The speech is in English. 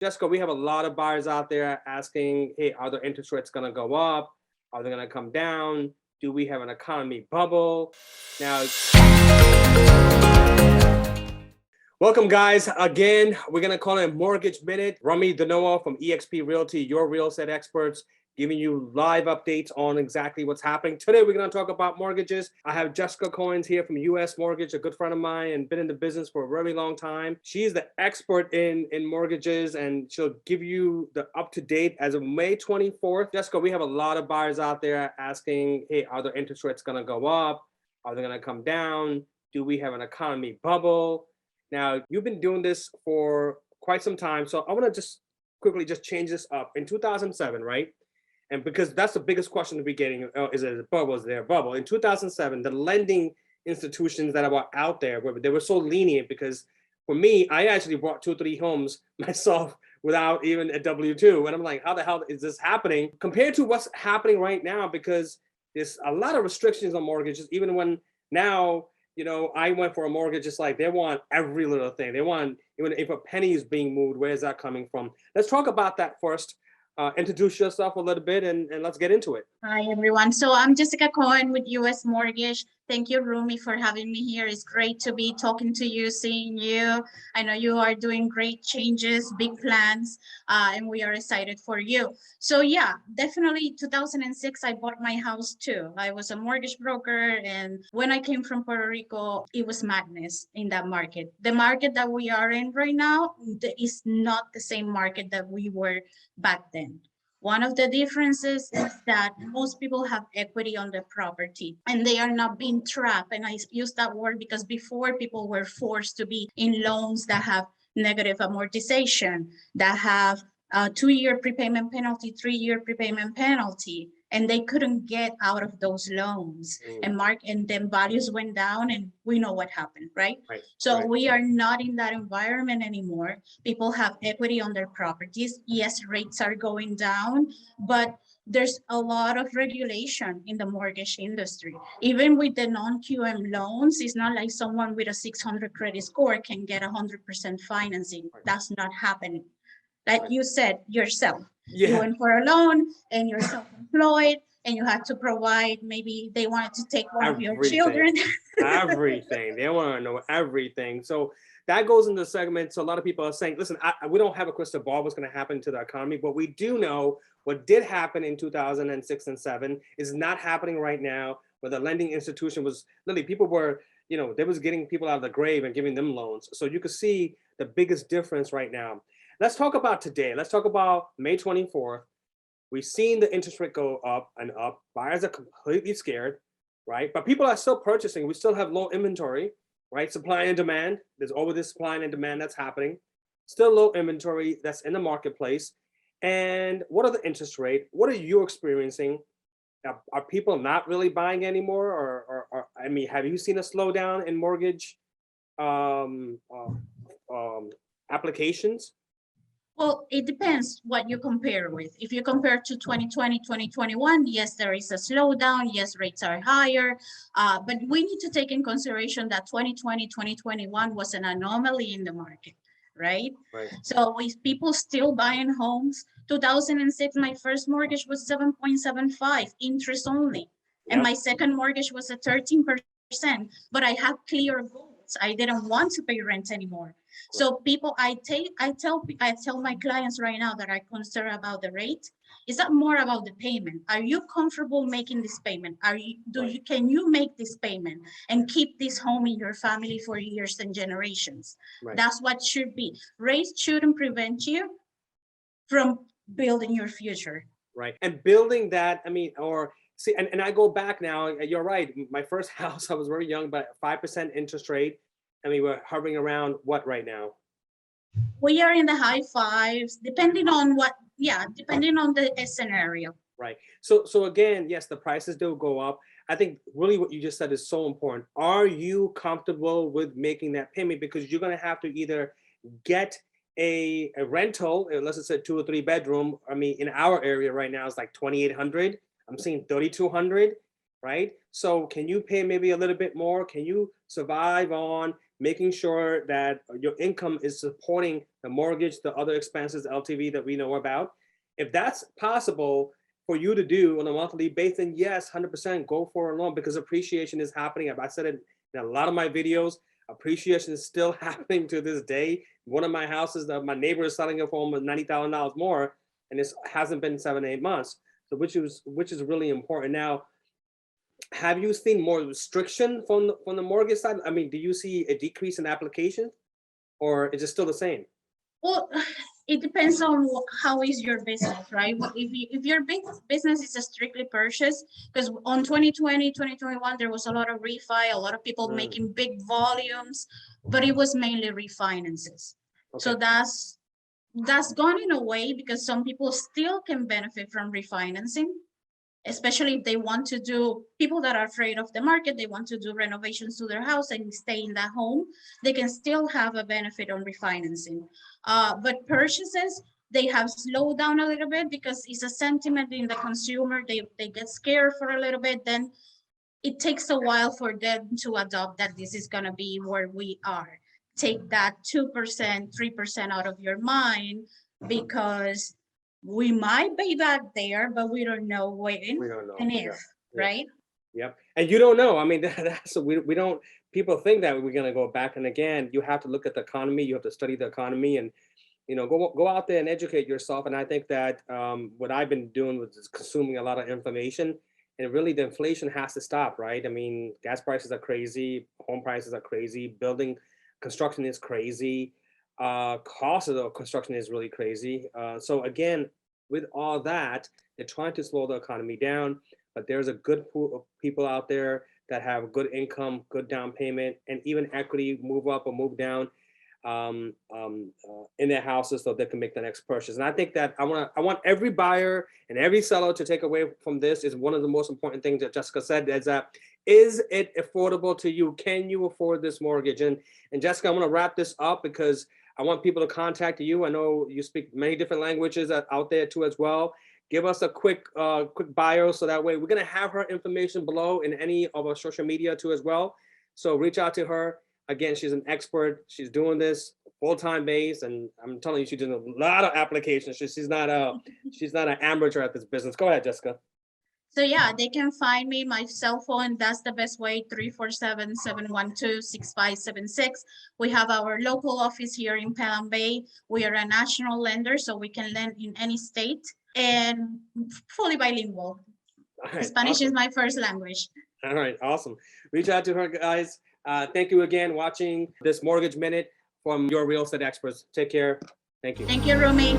Jessica, we have a lot of buyers out there asking, hey, are the interest rates going to go up? Are they going to come down? Do we have an economy bubble? Now, welcome guys. Again, we're going to call it Mortgage Minute. Rummy, Dhanoa from eXp Realty, your real estate experts, giving you live updates on exactly what's happening. Today, we're going to talk about mortgages. I have Jessica Coen here from US Mortgage, a good friend of mine and been in the business for a very long time. She's the expert in mortgages, and she'll give you the up-to-date as of May 24th. Jessica, we have a lot of buyers out there asking, hey, are the interest rates going to go up? Are they going to come down? Do we have an economy bubble? Now, you've been doing this for quite some time, so I want to just quickly just change this up. In 2007, right? And because that's the biggest question to be getting, is it a bubble? Is there a bubble? In 2007, the lending institutions that were out there, they were so lenient because for me, I actually bought 2 or 3 homes myself without even a W-2. And I'm like, how the hell is this happening compared to what's happening right now? Because there's a lot of restrictions on mortgages, even when now, you know, I went for a mortgage, it's like they want every little thing. They want, even if a penny is being moved, where is that coming from? Let's talk about that first. Introduce yourself a little bit and let's get into it. Hi, everyone. So I'm Jessica Coen with US Mortgage. Thank you, Rummy, for having me here. It's great to be talking to you, seeing you. I know you are doing great changes, big plans, and we are excited for you. So yeah, definitely 2006, I bought my house too. I was a mortgage broker, and when I came from Puerto Rico, it was madness in that market. The market that we are in right now is not the same market that we were back then. One of the differences is that most people have equity on the property and they are not being trapped. And I use that word because before people were forced to be in loans that have negative amortization, that have a 2-year prepayment penalty, 3-year prepayment penalty, and they couldn't get out of those loans. And then values went down, and we know what happened, right? So we are not in that environment anymore. People have equity on their properties. Yes, rates are going down, but there's a lot of regulation in the mortgage industry. Even with the non-QM loans, it's not like someone with a 600 credit score can get 100% financing. That's not happening. Like you said yourself, you went for a loan and you're self-employed and you had to provide, maybe they wanted to take one of your children. Everything. They want to know everything. So that goes into the segment. So a lot of people are saying, listen, we don't have a crystal ball what's going to happen to the economy, but we do know what did happen in 2006 and 7 is not happening right now, where the lending institution was literally, people were, you know, they was getting people out of the grave and giving them loans. So you could see the biggest difference right now. Let's talk about today. Let's talk about May 24th. We've seen the interest rate go up and up. Buyers are completely scared, right? But people are still purchasing. We still have low inventory, right? Supply and demand. There's always this supply and demand that's happening. Still low inventory that's in the marketplace. And what are the interest rate? What are you experiencing? Are people not really buying anymore? Or I mean, have you seen a slowdown in mortgage applications? Well, it depends what you compare with. If you compare to 2020, 2021, yes, there is a slowdown. Yes, rates are higher. But we need to take in consideration that 2020, 2021 was an anomaly in the market, right? So with people still buying homes, 2006, my first mortgage was 7.75 interest only. And my second mortgage was at 13%, but I have clear goals. I didn't want to pay rent anymore. So people, I tell my clients right now that are concerned about the rate, is that more about the payment? Are you comfortable making this payment? Can you make this payment and keep this home in your family for years and generations? That's what should be. Rates shouldn't prevent you from building your future. Right, and building that, I mean, or see, and I go back now, you're right, my first house, I was very young, but 5% interest rate. I mean, we're hovering around what right now? We are in the high 5s, depending on what, depending on the scenario. Right. So again, yes, the prices do go up. I think really what you just said is so important. Are you comfortable with making that payment? Because you're going to have to either get a rental, unless it's a 2 or 3 bedroom. I mean, in our area right now, it's like 2,800. I'm seeing 3,200, right? So can you pay maybe a little bit more? Can you survive on making sure that your income is supporting the mortgage, the other expenses, LTV that we know about. If that's possible for you to do on a monthly basis, then yes, 100% go for a loan, because appreciation is happening. I said it in a lot of my videos, appreciation is still happening to this day. One of my houses, my neighbor is selling it for almost $90,000 more, and this hasn't been 7-8 months. So which is really important. Now, have you seen more restriction from the mortgage side? I mean, do you see a decrease in applications, or is it still the same? Well, it depends on how is your business, right? If your big business is a strictly purchase, because on 2020, 2021, there was a lot of refi, a lot of people making big volumes, but it was mainly refinances. Okay. So that's gone in a way, because some people still can benefit from refinancing, especially if they want to do, people that are afraid of the market, they want to do renovations to their house and stay in that home, they can still have a benefit on refinancing. But purchases, they have slowed down a little bit because it's a sentiment in the consumer. They get scared for a little bit, then it takes a while for them to adopt that this is going to be where we are. Take that 2%, 3% out of your mind, because we might be back there, but we don't know when We don't know. and if, Yeah. right? Yep. And you don't know. I mean, that's we don't. People think that we're gonna go back, and again, you have to look at the economy. You have to study the economy, and go out there and educate yourself. And I think that what I've been doing was just consuming a lot of information, and really the inflation has to stop, right? I mean, gas prices are crazy, home prices are crazy, building construction is crazy, cost of the construction is really crazy. So again, with all that, they're trying to slow the economy down, but there's a good pool of people out there that have good income, good down payment, and even equity, move up or move down in their houses so they can make the next purchase. And I think that I want every buyer and every seller to take away from this is one of the most important things that Jessica said, is that, is it affordable to you? Can you afford this mortgage? And Jessica, I'm going to wrap this up because I want people to contact you. I know you speak many different languages out there too as well. Give us a quick bio, so that way we're going to have her information below in any of our social media too as well. So reach out to her. Again, she's an expert. She's doing this full-time base, and I'm telling you, she's doing a lot of applications. She's not an amateur at this business. Go ahead, Jessica. So yeah, they can find me, my cell phone, that's the best way, 347-712-6576. We have our local office here in Pelham Bay. We are a national lender, so we can lend in any state, and fully bilingual. Right, Spanish awesome. Is my first language. All right, awesome. Reach out to her, guys. Thank you again watching this Mortgage Minute from Your Real Estate Experts. Take care. Thank you. Thank you, Rummy.